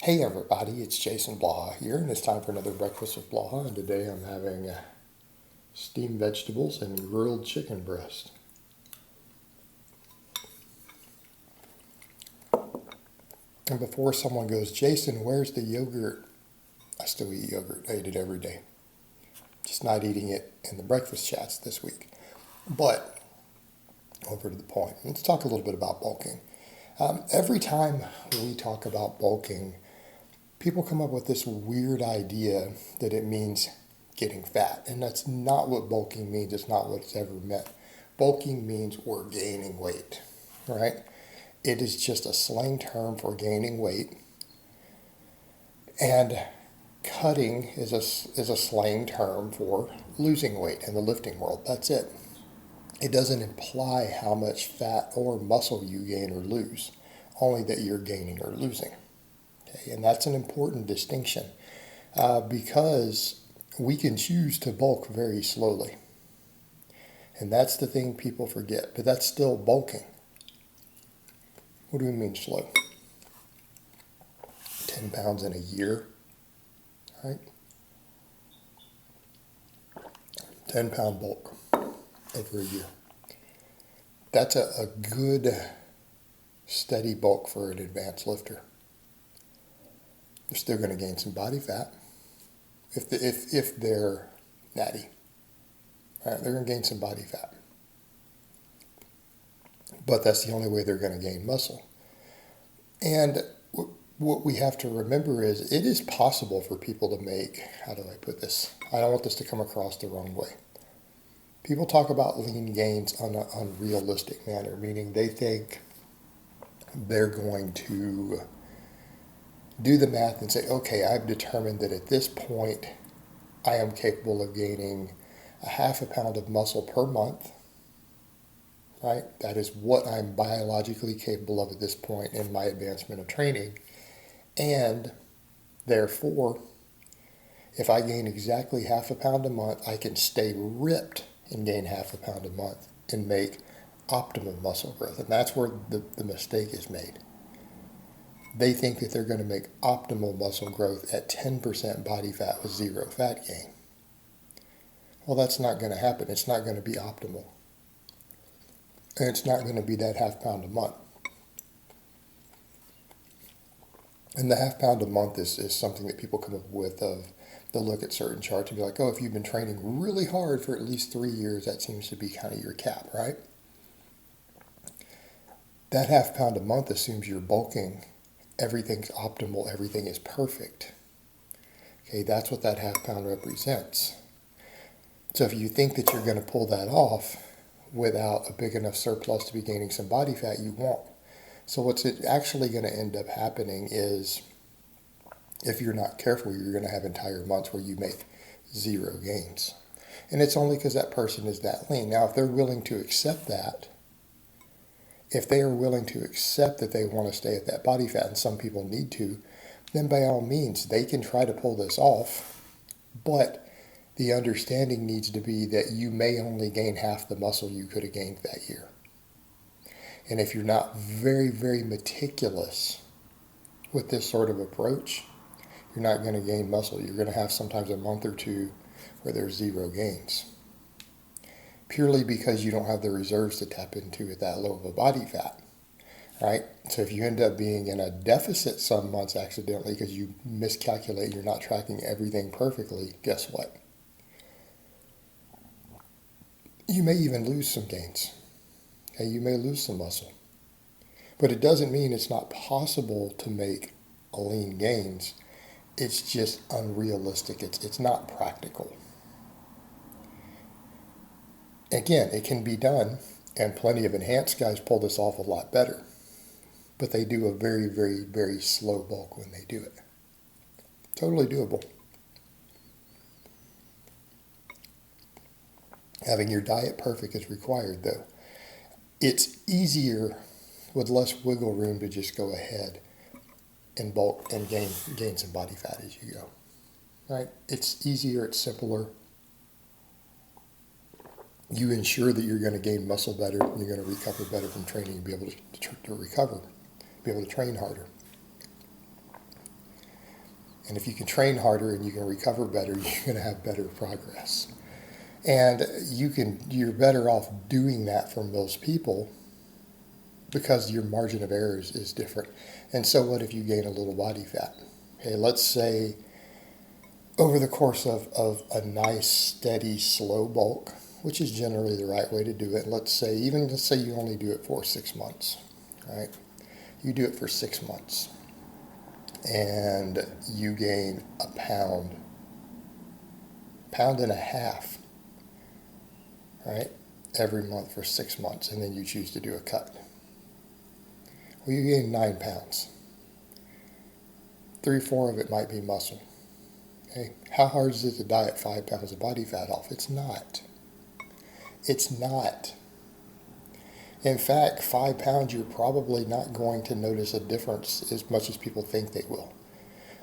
Hey everybody, it's Jason Blaha here, and it's time for another breakfast with Blaha. And today I'm having steamed vegetables and grilled chicken breast. And before someone goes, Jason, where's the yogurt? I still eat yogurt. I eat it every day. Just not eating it in the breakfast chats this week. But over to the point. Let's talk a little bit about bulking. Every time we talk about bulking, people come up with this weird idea that it means getting fat. And that's not what bulking means. It's not what it's ever meant. Bulking means we're gaining weight, right? It is just a slang term for gaining weight. And cutting is a slang term for losing weight in the lifting world. That's it. It doesn't imply how much fat or muscle you gain or lose, only that you're gaining or losing. Okay? And that's an important distinction because we can choose to bulk very slowly. And that's the thing people forget, but that's still bulking. What do we mean slow? 10 pounds in a year, right? 10-pound bulk over a year. That's a good steady bulk for an advanced lifter. They're still going to gain some body fat if they're natty. Right, they're going to gain some body fat. But that's the only way they're going to gain muscle. And what we have to remember is it is possible for people to make, how do I put this? I don't want this to come across the wrong way. People talk about lean gains on an unrealistic manner, meaning they think they're going to do the math and say, okay, I've determined that at this point I am capable of gaining a half a pound of muscle per month, right? That is what I'm biologically capable of at this point in my advancement of training. And therefore, if I gain exactly half a pound a month, I can stay ripped and gain half a pound a month and make optimal muscle growth. And that's where the mistake is made. They think that they're going to make optimal muscle growth at 10% body fat with zero fat gain. Well, that's not going to happen. It's not going to be optimal. And it's not going to be that half pound a month. And the half pound a month is something that people come up with they'll look at certain charts and be like, oh, if you've been training really hard for at least 3 years, that seems to be kind of your cap, right? That half pound a month assumes you're bulking. Everything's optimal. Everything is perfect. Okay, that's what that half pound represents. So if you think that you're going to pull that off without a big enough surplus to be gaining some body fat, you won't. So what's actually going to end up happening is, if you're not careful, you're going to have entire months where you make zero gains. And it's only because that person is that lean. Now, if they're willing to accept that, if they are willing to accept that they want to stay at that body fat, and some people need to, then by all means, they can try to pull this off. But the understanding needs to be that you may only gain half the muscle you could have gained that year. And if you're not very, very meticulous with this sort of approach, you're not going to gain muscle. You're going to have sometimes a month or two where there's zero gains. Purely because you don't have the reserves to tap into at that low of a body fat, right? So if you end up being in a deficit some months accidentally because you miscalculate, you're not tracking everything perfectly, guess what? You may even lose some gains. Okay, you may lose some muscle. But it doesn't mean it's not possible to make lean gains. It's just unrealistic. It's not practical. Again, it can be done, and plenty of enhanced guys pull this off a lot better. But they do a very, very, very slow bulk when they do it. Totally doable. Having your diet perfect is required, though. It's easier with less wiggle room to just go ahead and bulk and gain some body fat as you go. Right? It's easier, it's simpler. You ensure that you're going to gain muscle better, you're going to recover better from training and be able to recover, be able to train harder. And if you can train harder and you can recover better, you're going to have better progress. And you're better off doing that for most people because your margin of error is different. And so what if you gain a little body fat? Okay, let's say over the course of a nice, steady, slow bulk, which is generally the right way to do it. Let's say you only do it for 6 months, right? You do it for 6 months and you gain a pound and a half, right? Every month for 6 months, and then you choose to do a cut. Well, you gain 9 pounds. 3 or 4 of it might be muscle. Okay, how hard is it to diet 5 pounds of body fat off? It's not. It's not. In fact, 5 pounds, you're probably not going to notice a difference as much as people think they will.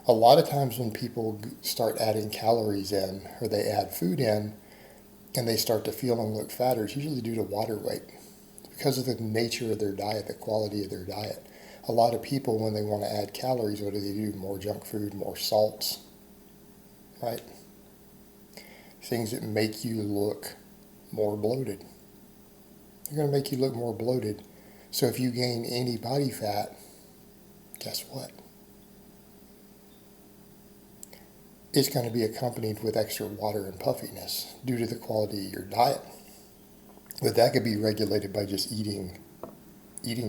A lot of times when people start adding calories in, or they add food in, and they start to feel and look fatter, it's usually due to water weight. Because of the nature of their diet, the quality of their diet. A lot of people, when they want to add calories, what do? More junk food, more salts, right? Things that make you look more bloated. They're going to make you look more bloated. So if you gain any body fat, guess what? It's going to be accompanied with extra water and puffiness due to the quality of your diet. But that could be regulated by just eating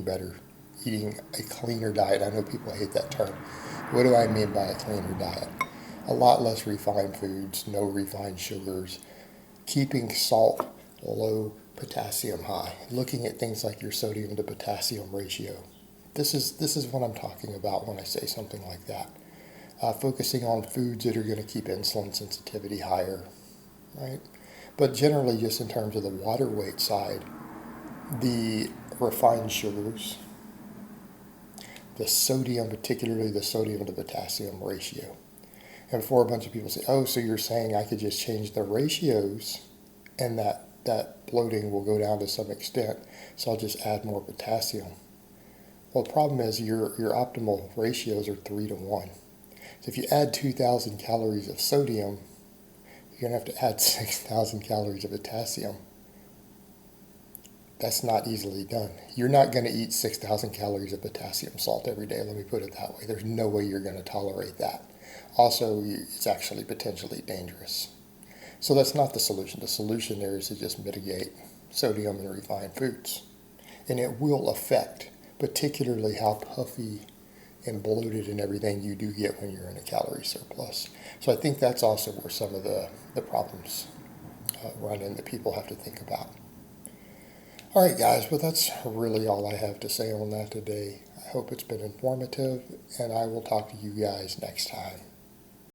better, eating a cleaner diet. I know people hate that term. What do I mean by a cleaner diet? A lot less refined foods, no refined sugars, keeping salt low, potassium high, looking at things like your sodium to potassium ratio. This is what I'm talking about when I say something like that. Focusing on foods that are going to keep insulin sensitivity higher, right? But generally, just in terms of the water weight side, the refined sugars, the sodium, particularly the sodium to potassium ratio. And before a bunch of people say, oh, so you're saying I could just change the ratios and that bloating will go down to some extent, so I'll just add more potassium. Well, the problem is your optimal ratios are 3 to 1. So if you add 2,000 calories of sodium, you're going to have to add 6,000 calories of potassium. That's not easily done. You're not going to eat 6,000 calories of potassium salt every day, let me put it that way. There's no way you're going to tolerate that. Also, it's actually potentially dangerous. So that's not the solution. The solution there is to just mitigate sodium in refined foods. And it will affect particularly how puffy and bloated and everything you do get when you're in a calorie surplus. So I think that's also where some of the problems run in that people have to think about. All right, guys, well, that's really all I have to say on that today. I hope it's been informative, and I will talk to you guys next time.